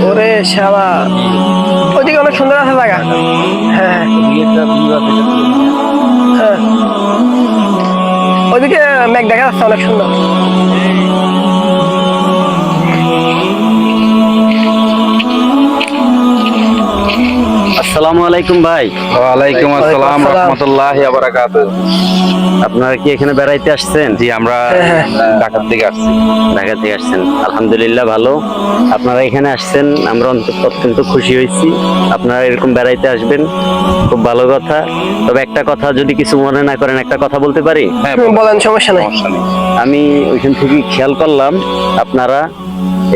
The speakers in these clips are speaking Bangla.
ওরে শালা, ওইদিকে অনেক সুন্দর আছে জায়গা। হ্যাঁ হ্যাঁ, ওইদিকে মেঘ দেখা যাচ্ছে অনেক সুন্দর। আসসালামু আলাইকুম ভাই। ওয়ালাইকুম আসসালাম আসসালাম। রাহমাতুল্লাহি ওয়া বারাকাতুহু। আপনারা কি এখানে বেড়াইতে আসছেন? জি, আমরা হ্যাঁ। ঢাকা থেকে আসছি। ঢাকা থেকে আসছেন, আলহামদুলিল্লাহ ভালো। আপনারা এখানে আসছেন, আমরা অত্যন্ত খুশি হয়েছি। আপনারা এরকম বেড়াইতে আসবেন, খুব ভালো কথা। তবে একটা কথা, যদি কিছু মনে না করেন, একটা কথা বলতে পারি? হ্যাঁ, বলেন, সমস্যা নাই। সমস্যা নেই। আমি ওইখান থেকে খেয়াল করলাম, আপনারা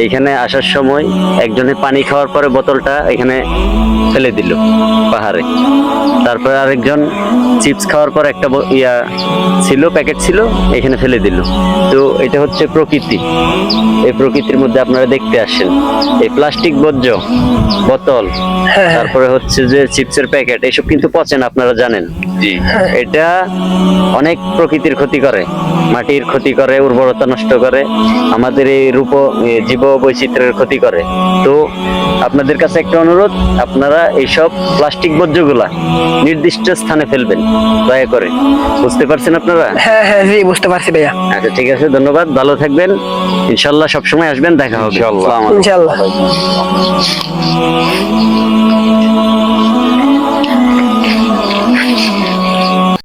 এইখানে আসার সময় একজনে পানি খাওয়ার পরে বোতলটা এখানে ফেলে দিল পাহাড়ে। তারপরে আরেকজন চিপস খাওয়ার পর একটা ছিল, প্যাকেট ছিল, এখানে ফেলে দিল। তো এটা হচ্ছে প্রকৃতি। এই প্রকৃতির মধ্যে আপনারা দেখতে আসেন, এই প্লাস্টিক বর্জ্য বোতল, হ্যাঁ। তারপরে হচ্ছে যে চিপসের প্যাকেট, এসব কিন্তু পচে না, আপনারা জানেন। জি, এটা অনেক প্রকৃতির ক্ষতি করে, মাটির ক্ষতি করে, উর্বরতা নষ্ট করে, আমাদের এই জীব বৈচিত্র্যের ক্ষতি করে। তো আপনাদের কাছে একটা অনুরোধ, আপনারা এইসব প্লাস্টিক বর্জ্যগুলা নির্দিষ্ট স্থানে ফেলবেন, দয়া করে। বুঝতে পারছেন আপনারা? হ্যাঁ হ্যাঁ, জি বুঝতে পারছি ভাইয়া। আচ্ছা, ঠিক আছে, ধন্যবাদ, ভালো থাকবেন। ইনশাল্লাহ সবসময় আসবেন, দেখা হবে। ইনশাল্লাহ। আসসালামু আলাইকুম। ইনশাল্লাহ।